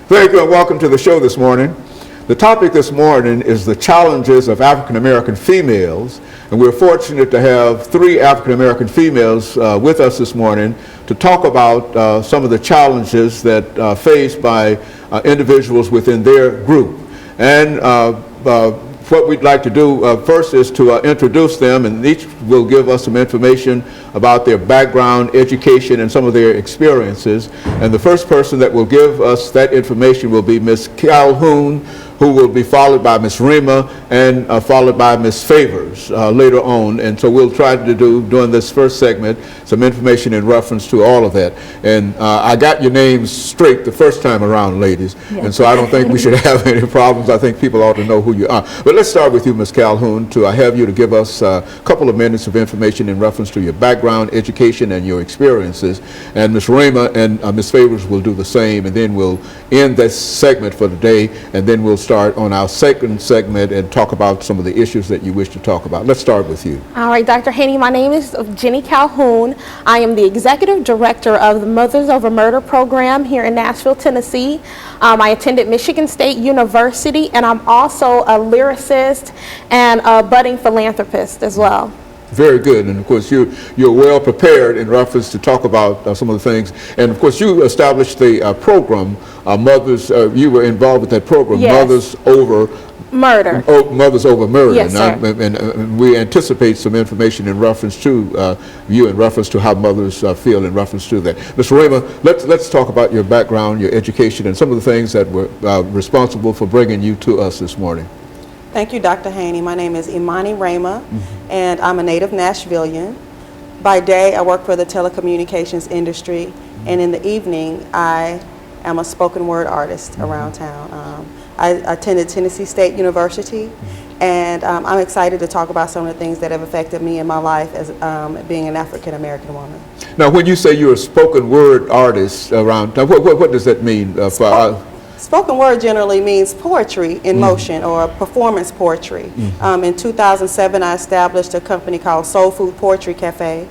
Very good. Welcome to the show this morning. The topic this morning is the challenges of African American females, and we're fortunate to have 3 African American females with us this morning to talk about some of the challenges that are faced by individuals within their group. And what we'd like to do first is to introduce them, and each will give us some information about their background, education, and some of their experiences. And the first person that will give us that information will be Ms. Calhoun, who will be followed by Ms. Rima, and followed by Ms. Favors later on. And so we'll try to do, during this first segment, some information in reference to all of that. And I got your names straight the first time around, ladies. Yes. And so I don't think we should have any problems. I think people ought to know who you are. But let's start with you, Ms. Calhoun, to have you to give us a couple of minutes of information in reference to your background, education, and your experiences. And Ms. Rima and Ms. Favors will do the same, and then we'll end this segment for today, and then we'll start on our second segment and talk about some of the issues that you wish to talk about. Let's start with you. All right, Dr. Haney, my name is Jenny Calhoun. I am the Executive Director of the Mothers Over Murder program here in Nashville, Tennessee. I attended Michigan State University, and I'm also a lyricist and a budding philanthropist as well. Very good, and of course you're well prepared in reference to talk about some of the things. And of course you established the program, Mothers. You were involved with that program, yes. Mothers Over Murder. Mothers Over Murder. Yes, sir. And we anticipate some information in reference to you, in reference to how mothers feel in reference to that. Ms. Rima, let's talk about your background, your education, and some of the things that were responsible for bringing you to us this morning. Thank you, Dr. Haney. My name is Imani Rama, and I'm a native Nashvilleian. By day, I work for the telecommunications industry, and in the evening, I am a spoken word artist around town. I attended Tennessee State University, and I'm excited to talk about some of the things that have affected me in my life as being an African American woman. Now, when you say you're a spoken word artist around town, what does that mean? Spoken word generally means poetry in motion, or performance poetry. In 2007, I established a company called Soul Food Poetry Cafe,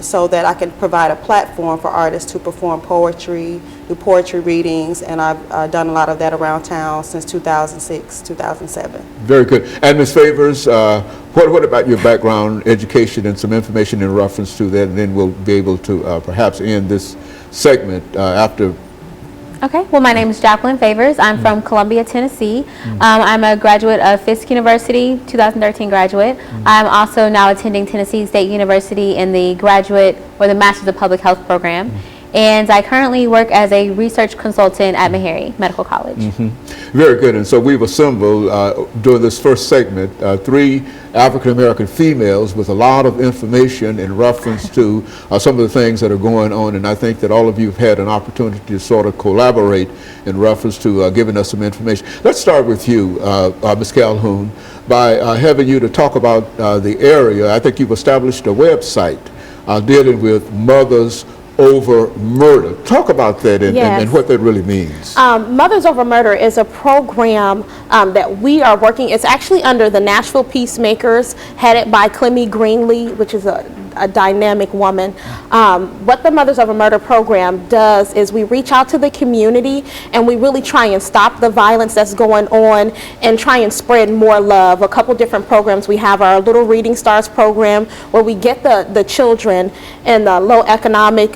so that I can provide a platform for artists to perform poetry, do poetry readings, and I've done a lot of that around town since 2006, 2007. Very good. And Ms. Favors, what about your background, education, and some information in reference to that, and then we'll be able to perhaps end this segment after. Okay, well, my name is Jacqueline Favors. I'm from Columbia, Tennessee. I'm a graduate of Fisk University, 2013 graduate. I'm also now attending Tennessee State University in the graduate or the Masters of Public Health program. And I currently work as a research consultant at Meharry Medical College. Very good. And so we've assembled during this first segment 3 African American females with a lot of information in reference to some of the things that are going on. And I think that all of you have had an opportunity to sort of collaborate in reference to giving us some information. Let's start with you, Ms. Calhoun, by having you to talk about the area. I think you've established a website dealing with Mothers Over Murder. Talk about that and what that really means. Mothers Over Murder is a program that we are working. It's actually under the Nashville Peacemakers, headed by Clemmy Greenlee, which is a dynamic woman. What the Mothers Over Murder program does is we reach out to the community and we really try and stop the violence that's going on and try and spread more love. A couple different programs. We have our Little Reading Stars program, where we get the children in the low economic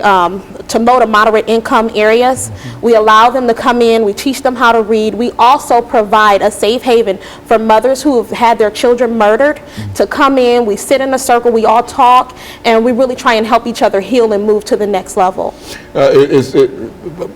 to low to moderate income areas. We allow them to come in, we teach them how to read. We also provide a safe haven for mothers who have had their children murdered to come in. We sit in a circle, we all talk, and we really try and help each other heal and move to the next level.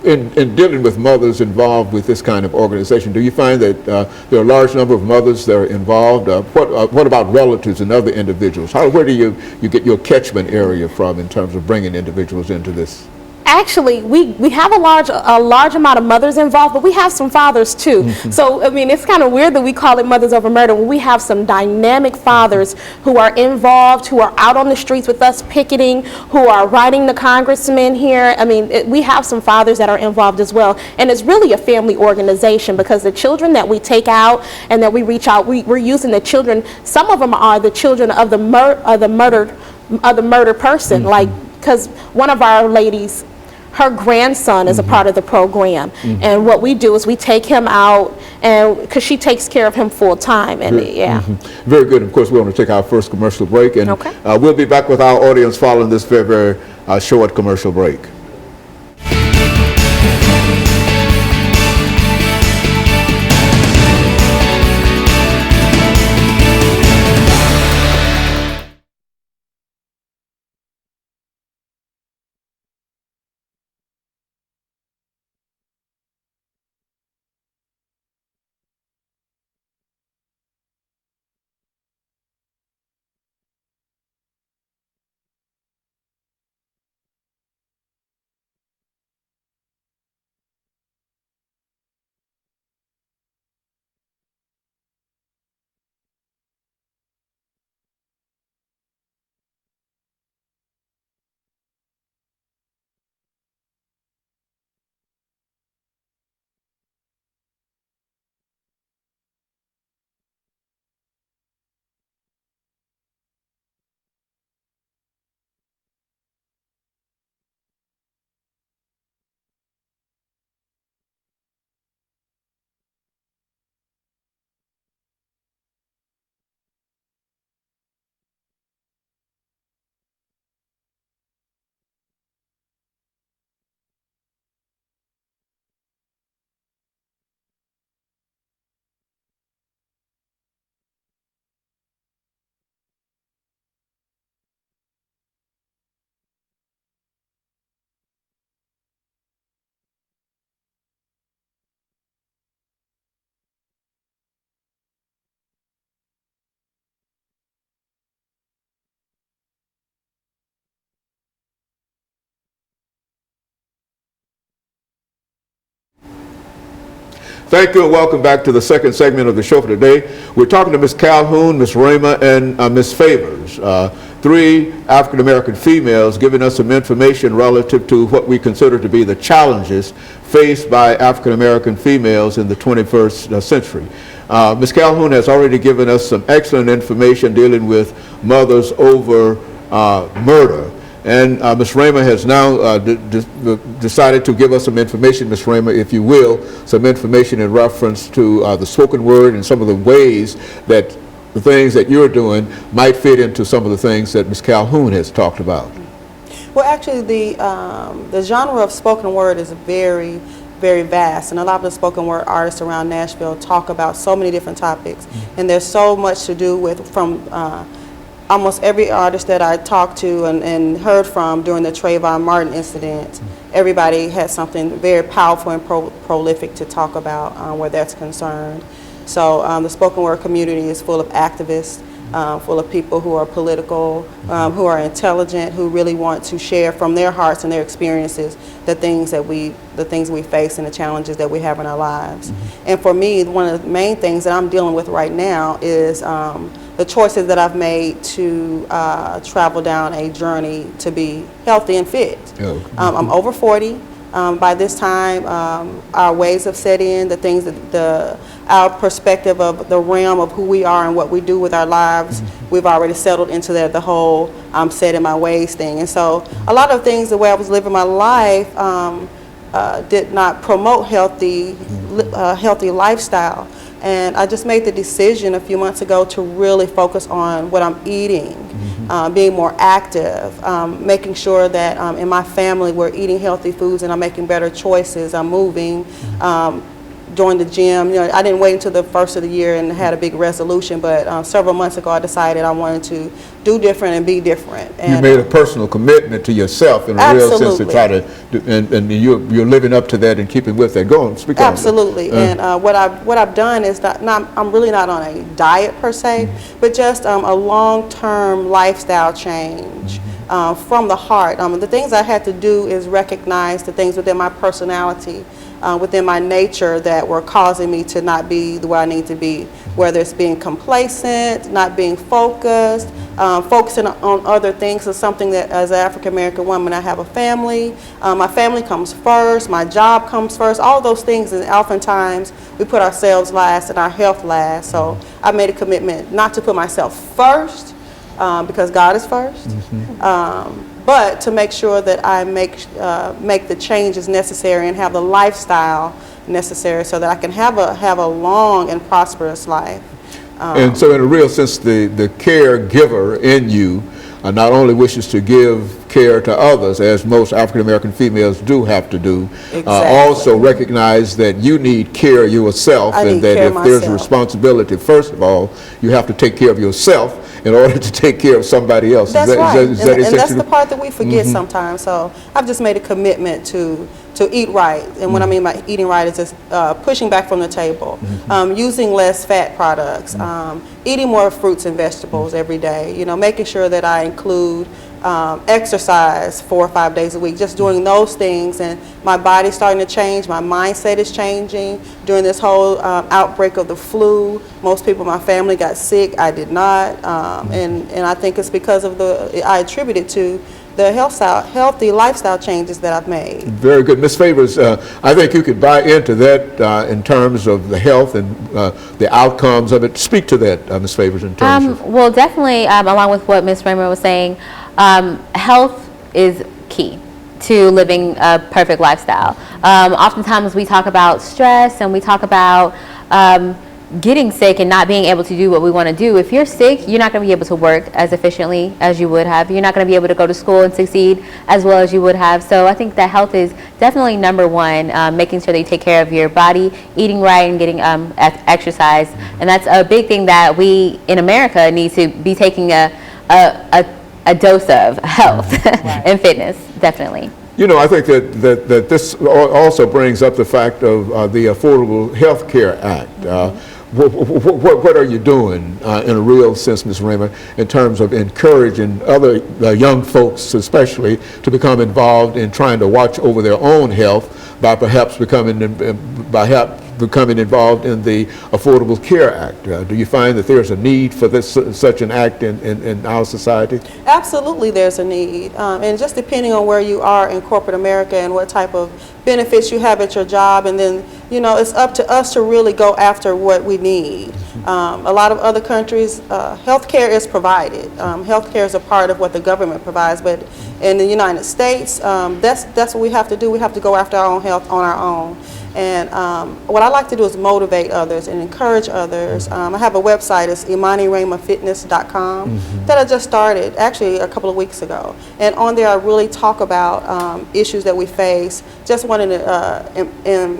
In dealing with mothers involved with this kind of organization, do you find that there are a large number of mothers that are involved? What about relatives and other individuals? Where do you get your catchment area from in terms of bringing individuals into this? Actually, we have a large amount of mothers involved, but we have some fathers too. So, I mean, it's kind of weird that we call it Mothers Over Murder when we have some dynamic fathers who are involved, who are out on the streets with us picketing, who are writing the congressmen here. I mean, we have some fathers that are involved as well. And it's really a family organization, because the children that we take out and that we reach out, we're using the children. Some of them are the children of the murdered person, like, because one of our ladies, her grandson is a part of the program. And what we do is we take him out, and because she takes care of him full time. And yeah. Very good. Of course, we want to take our first commercial break, and Okay. We'll be back with our audience following this very short commercial break. Thank you and welcome back to the second segment of the show for today. We're talking to Ms. Calhoun, Ms. Rama, and Ms. Favors, three African-American females giving us some information relative to what we consider to be the challenges faced by African-American females in the 21st century. Ms. Calhoun has already given us some excellent information dealing with mothers over murder. And Ms. Rama has now decided to give us some information, Ms. Rama, if you will, some information in reference to the spoken word and some of the ways that the things that you're doing might fit into some of the things that Ms. Calhoun has talked about. Well, actually, the genre of spoken word is very, very vast, and a lot of the spoken word artists around Nashville talk about so many different topics, and there's so much to do with from almost every artist that I talked to and heard from during the Trayvon Martin incident. Everybody had something very powerful and prolific to talk about where that's concerned. So the spoken word community is full of activists, full of people who are political, who are intelligent, who really want to share from their hearts and their experiences the things we face and the challenges that we have in our lives. And for me, one of the main things that I'm dealing with right now is the choices that I've made to travel down a journey to be healthy and fit. I'm over 40. By this time, our ways have set in, the things that our perspective of the realm of who we are and what we do with our lives, we've already settled into the whole I'm set in my ways thing. And so a lot of things, the way I was living my life, did not promote healthy lifestyle. And I just made the decision a few months ago to really focus on what I'm eating, being more active, making sure that in my family we're eating healthy foods and I'm making better choices. I'm moving, joined the gym. You know, I didn't wait until the first of the year and had a big resolution, but several months ago I decided I wanted to do different and be different. And you made a personal commitment to yourself in a real sense to try to do, and you're living up to that and keeping with that. Go on, speak on it. Absolutely. And what I've done is I'm really not on a diet per se, but just a long-term lifestyle change. From the heart. The things I had to do is recognize the things within my personality, within my nature that were causing me to not be the way I need to be, whether it's being complacent, not being focused, focusing on other things is something that as an African American woman, I have a family, my family comes first, my job comes first, all those things, and oftentimes we put ourselves last and our health last. So I made a commitment not to put myself first, because God is first, but to make sure that I make the changes necessary and have the lifestyle necessary so that I can have a long and prosperous life. And so in a real sense, the caregiver in you not only wishes to give care to others, as most African American females do have to do, also recognize that you need care yourself, and that if there's a responsibility, first of all, you have to take care of yourself in order to take care of somebody else. That's right. And that's the part that we forget sometimes. So I've just made a commitment to eat right. And what I mean by eating right is just pushing back from the table, using less fat products, eating more fruits and vegetables every day, you know, making sure that I include exercise 4 or 5 days a week, just doing those things, and my body's starting to change, my mindset is changing. During this whole outbreak of the flu, most people in my family got sick, I did not, and I think it's because of I attribute it to the healthy lifestyle changes that I've made. Very good. Ms. Favors, I think you could buy into that in terms of the health and the outcomes of it. Speak to that, Ms. Favors, in terms of... Well, definitely, along with what Ms. Raymer was saying, health is key to living a perfect lifestyle. Oftentimes we talk about stress and we talk about getting sick and not being able to do what we want to do. If you're sick, you're not going to be able to work as efficiently as you would have. You're not going to be able to go to school and succeed as well as you would have. So I think that health is definitely number one, making sure that you take care of your body, eating right, and getting exercise. And that's a big thing that we in America need to be taking a dose of health and fitness, definitely. You know, I think that this also brings up the fact of the Affordable Health Care Act. What are you doing in a real sense, Ms. Raymer, in terms of encouraging other young folks especially to become involved in trying to watch over their own health by perhaps becoming involved in the Affordable Care Act? Do you find that there's a need for such an act in our society? Absolutely, there's a need, and just depending on where you are in corporate America and what type of benefits you have at your job, and then, you know, it's up to us to really go after what we need. A lot of other countries, healthcare is provided. Healthcare is a part of what the government provides, but in the United States, that's what we have to do. We have to go after our own health on our own. And what I like to do is motivate others and encourage others. I have a website, it's ImaniRaymaFitness.com, that I just started actually a couple of weeks ago. And on there I really talk about issues that we face, just wanting to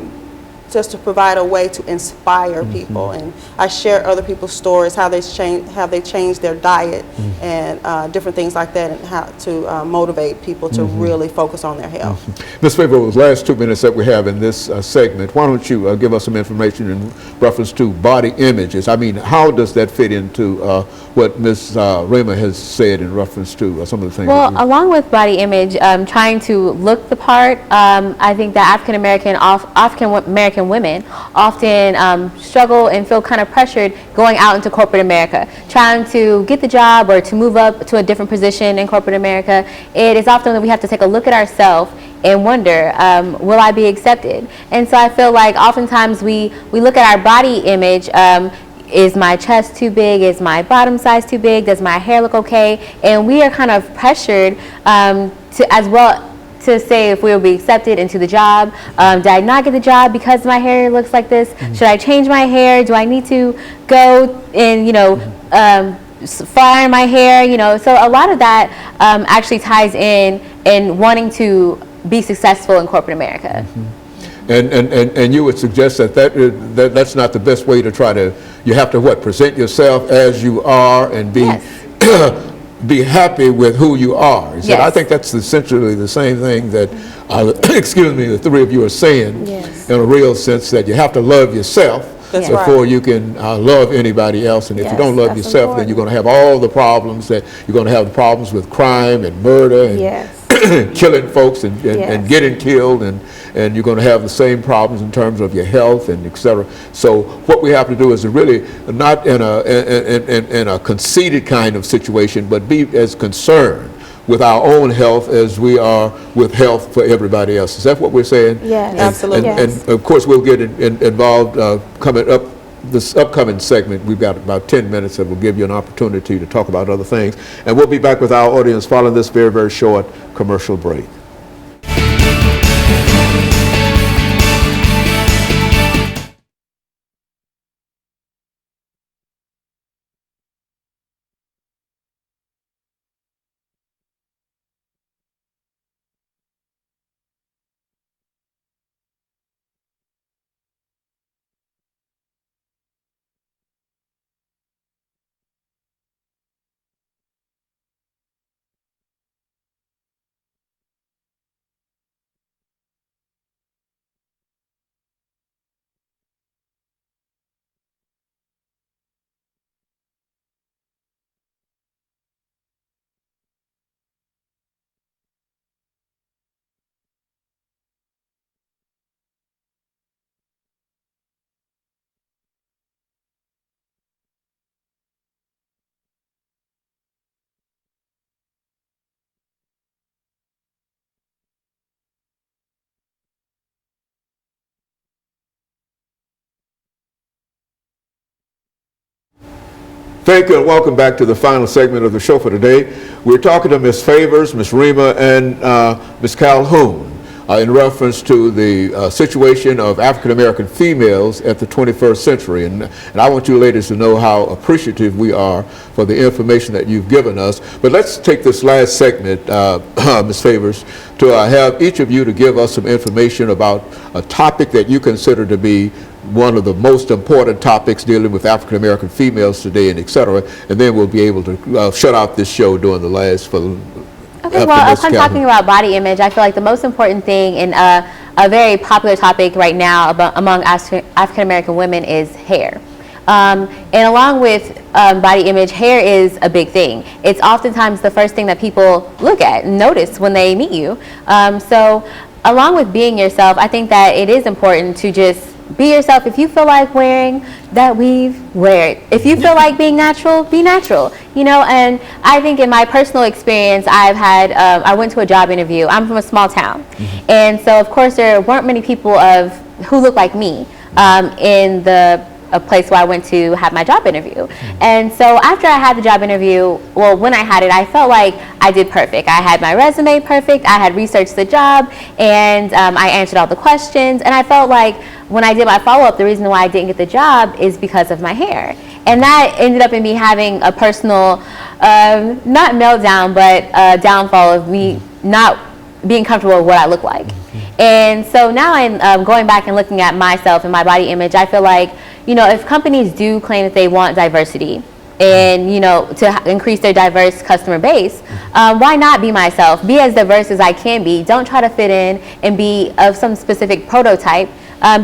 just to provide a way to inspire people, and I share other people's stories, how they changed their diet, and different things like that, and how to motivate people to really focus on their health. Ms. Favors, the last 2 minutes that we have in this segment, why don't you give us some information in reference to body images? I mean, how does that fit into what Ms. Raymer has said in reference to some of the things? Well, along with body image, trying to look the part, I think that African American women often struggle and feel kind of pressured going out into corporate America, trying to get the job or to move up to a different position in corporate America. It is often that we have to take a look at ourselves and wonder, will I be accepted? And so I feel like oftentimes we look at our body image. Is my chest too big? Is my bottom size too big? Does my hair look okay? And we are kind of pressured to say if we will be accepted into the job. Did I not get the job because my hair looks like this? Should I change my hair? Do I need to go and, fire my hair? So a lot of that actually ties in wanting to be successful in corporate America. And you would suggest that's not the best way to try to, you have to present yourself as you are and be be happy with who you are. Yes. I think that's essentially the same thing that, excuse me, the three of you are saying, in a real sense, that you have to love yourself before you can love anybody else. And if you don't love yourself, then you're going to have all the problems that you're going to have, the problems with crime and murder and killing folks and getting killed, and you're going to have the same problems in terms of your health and etc. So what we have to do is to really not in a conceited kind of situation, but be as concerned with our own health as we are with health for everybody else. Is that what we're saying? Yes, absolutely. And of course we'll get involved coming up this upcoming segment, we've got about 10 minutes that will give you an opportunity to talk about other things. And we'll be back with our audience following this very, very short commercial break. Thank you and welcome back to the final segment of the show for today. We're talking to Ms. Favors, Ms. Rima, and Ms. Calhoun in reference to the situation of African American females at the 21st century. And I want you ladies to know how appreciative we are for the information that you've given us. But let's take this last segment, Ms. Favors, to have each of you to give us some information about a topic that you consider to be one of the most important topics dealing with African American females today, and et cetera, and then we'll be able to shut out this show during the last Okay, well, if I'm talking about body image, I feel like the most important thing in a very popular topic right now among African American women is hair. And along with body image, hair is a big thing. It's oftentimes the first thing that people look at and notice when they meet you. So along with being yourself, I think that it is important to just be yourself. If you feel like wearing that weave, wear it. If you feel like being natural, be natural. You know, and I think in my personal experience, I went to a job interview. I'm from a small town. And so, of course, there weren't many people who looked like me in a place where I went to have my job interview. And so after I had the job interview, well, when I had it, I felt like I did perfect. I had my resume perfect, I had researched the job, and I answered all the questions, and I felt like when I did my follow-up, the reason why I didn't get the job is because of my hair. And that ended up in me having a personal, not meltdown, but downfall of me not being comfortable with what I look like. And so now I'm going back and looking at myself and my body image. I feel like, you know, if companies do claim that they want diversity and, you know, to increase their diverse customer base, why not be myself? Be as diverse as I can be. Don't try to fit in and be of some specific prototype.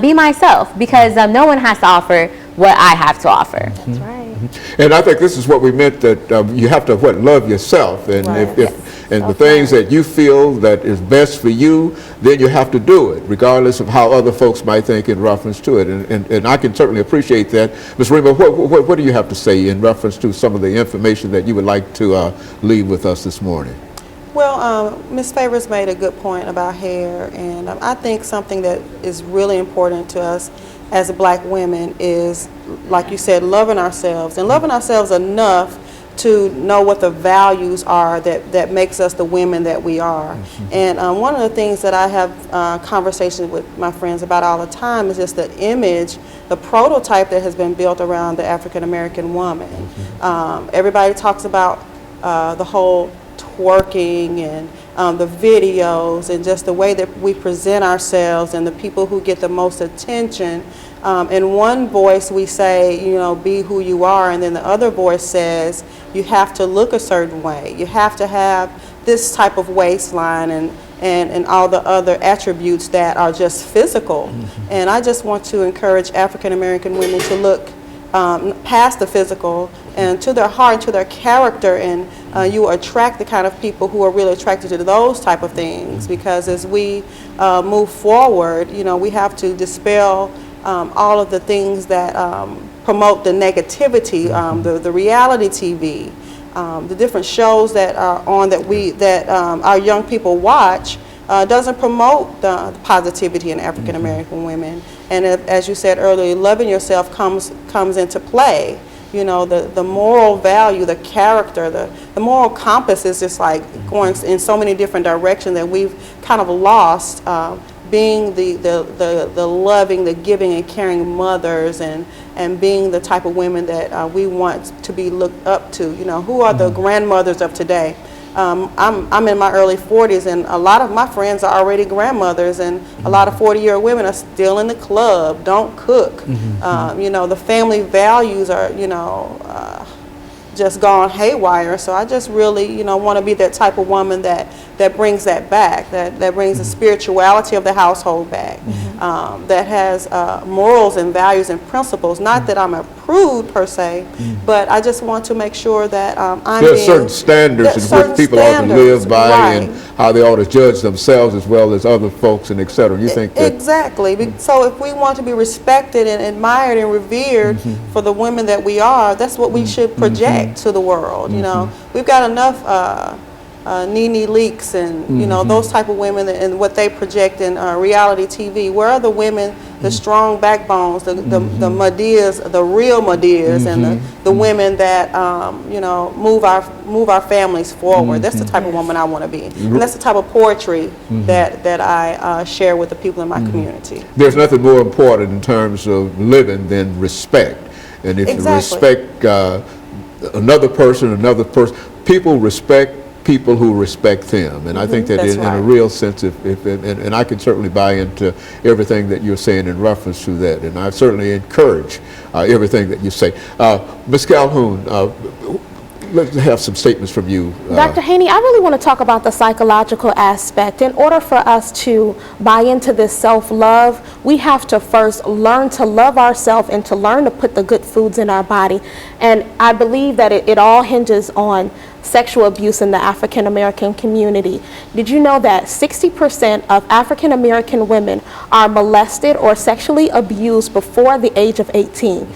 Be myself, because no one has to offer what I have to offer. That's right. And I think this is what we meant, that you have to love yourself, and Right. the things that you feel that is best for you, then you have to do it, regardless of how other folks might think in reference to it. And I can certainly appreciate that. Ms. Rima, what do you have to say in reference to some of the information that you would like to leave with us this morning? Well, Ms. Favors made a good point about hair, and I think something that is really important to us as Black women is, like you said, loving ourselves, and loving ourselves enough to know what the values are that makes us the women that we are. And one of the things that I have conversations with my friends about all the time is just the image, the prototype that has been built around the African American woman. Everybody talks about the whole twerking and the videos and just the way that we present ourselves and the people who get the most attention. In one voice we say, you know, be who you are, and then the other voice says you have to look a certain way. You have to have this type of waistline and all the other attributes that are just physical. And I just want to encourage African American women to look past the physical and to their heart, to their character, and you attract the kind of people who are really attracted to those type of things. Because as we move forward, you know, we have to dispel all of the things that promote the negativity, the reality TV, the different shows that are on that our young people watch. Doesn't promote the positivity in African American women. And as you said earlier, loving yourself comes into play. You know, the moral value, the character, the moral compass is just like going in so many different directions that we've kind of lost, being the loving, the giving and caring mothers, and being the type of women that we want to be looked up to. You know, who are the grandmothers of today? I'm in my early 40s, and a lot of my friends are already grandmothers, and a lot of 40-year women are still in the club, don't cook. You know, the family values are, you know, just gone haywire. So I just really, you know, want to be that type of woman that brings that back, that brings the spirituality of the household back, that has morals and values and principles. Not that I'm a prude per se, but I just want to make sure that there are certain standards in which people ought to live by, and how they ought to judge themselves as well as other folks, and et cetera. You think that? Exactly. So if we want to be respected and admired and revered for the women that we are, that's what we should project to the world. You know, we've got enough Nene Leakes and you know, those type of women and what they project in reality TV. Where are the women, the strong backbones, the Madeas, the real Madeas, and the women that you know, move our families forward? That's the type of woman I want to be, and that's the type of poetry that I share with the people in my community. There's nothing more important in terms of living than respect, and if you respect another person, people respect people who respect them, and I think that in a real sense, and I can certainly buy into everything that you're saying in reference to that, and I certainly encourage everything that you say. Ms. Calhoun, let's have some statements from you. Dr. Haney, I really want to talk about the psychological aspect. In order for us to buy into this self-love, we have to first learn to love ourselves and to learn to put the good foods in our body. And I believe that it all hinges on sexual abuse in the African American community. Did you know that 60% of African American women are molested or sexually abused before the age of 18?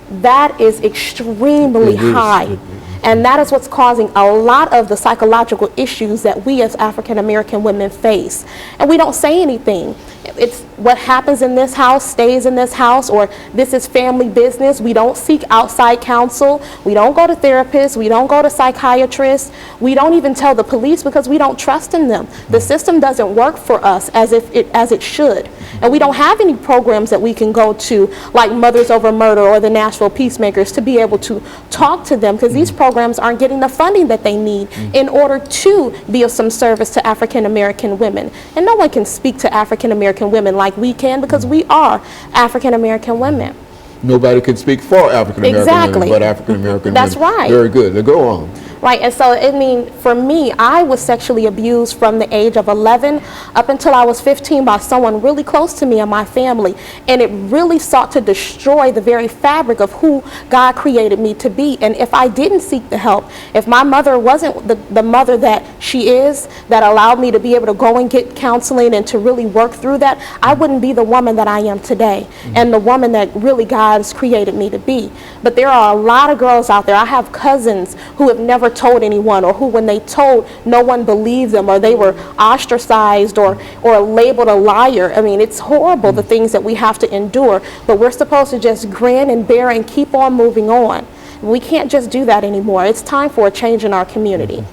That is extremely high. And that is what's causing a lot of the psychological issues that we as African American women face. And we don't say anything. It's what happens in this house stays in this house, or this is family business. We don't seek outside counsel. We don't go to therapists. We don't go to psychiatrists. We don't even tell the police because we don't trust in them. The system doesn't work for us as it should. And we don't have any programs that we can go to, like Mothers Over Murder or the Nashville Peacemakers, to be able to talk to them, because these programs aren't getting the funding that they need in order to be of some service to African American women. And no one can speak to African American women like we can, because we are African American women. Nobody can speak for African American women but African American women. That's right. Very good. Now go on. Right, and so, I mean, for me, I was sexually abused from the age of 11 up until I was 15 by someone really close to me and my family. And it really sought to destroy the very fabric of who God created me to be. And if I didn't seek the help, if my mother wasn't the mother that she is, that allowed me to be able to go and get counseling and to really work through that, I wouldn't be the woman that I am today and the woman that really God's created me to be. But there are a lot of girls out there. I have cousins who have never told anyone, or who when they told, no one believed them, or they were ostracized or labeled a liar. I mean, it's horrible, the things that we have to endure, but we're supposed to just grin and bear and keep on moving on. We can't just do that anymore. It's time for a change in our community.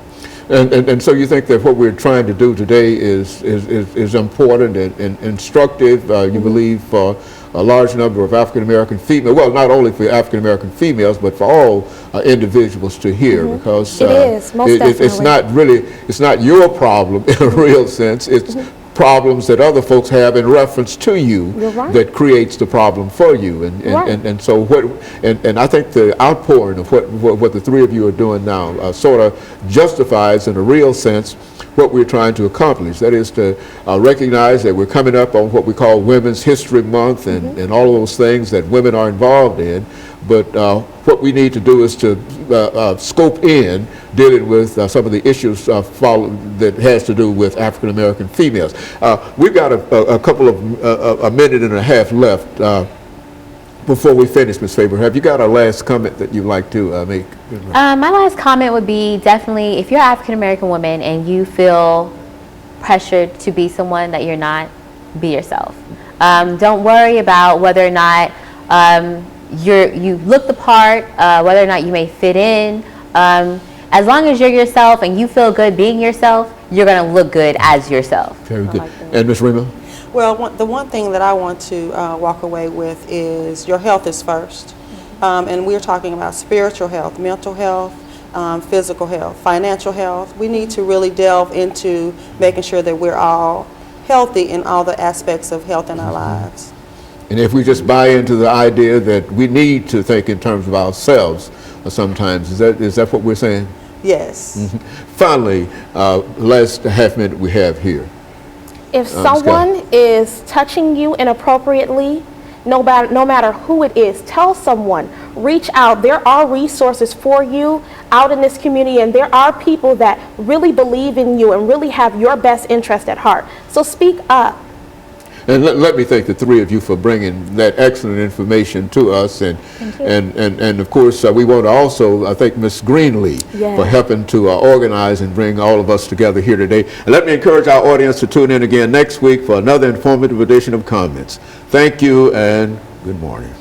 And so you think that what we're trying to do today is important and instructive, you believe, for a large number of African American females, well, not only for African American females, but for all individuals to hear, because it's not really, it's not your problem in a real sense. It's problems that other folks have in reference to you that creates the problem for you. And so what, and I think the outpouring of what the three of you are doing now sort of justifies in a real sense what we're trying to accomplish. That is to recognize that we're coming up on what we call Women's History Month and all of those things that women are involved in. But what we need to do is to scope in dealing with some of the issues that has to do with African American females. We've got a couple of a minute and a half left before we finish, Ms. Faber. Have you got a last comment that you'd like to make? My last comment would be, definitely, if you're an African American woman and you feel pressured to be someone that you're not, be yourself. Don't worry about whether or not you look the part, whether or not you may fit in. As long as you're yourself and you feel good being yourself, you're going to look good as yourself. Very good. And Ms. Rima? Well, the one thing that I want to walk away with is your health is first. And we're talking about spiritual health, mental health, physical health, financial health. We need to really delve into making sure that we're all healthy in all the aspects of health in our lives. And if we just buy into the idea that we need to think in terms of ourselves sometimes, is that what we're saying? Yes. Finally, last half minute we have here. If someone is touching you inappropriately, no matter who it is, tell someone, reach out. There are resources for you out in this community, and there are people that really believe in you and really have your best interest at heart. So speak up. And let me thank the three of you for bringing that excellent information to us. And of course, we want to also thank Ms. Greenlee for helping to organize and bring all of us together here today. And let me encourage our audience to tune in again next week for another informative edition of Comments. Thank you and good morning.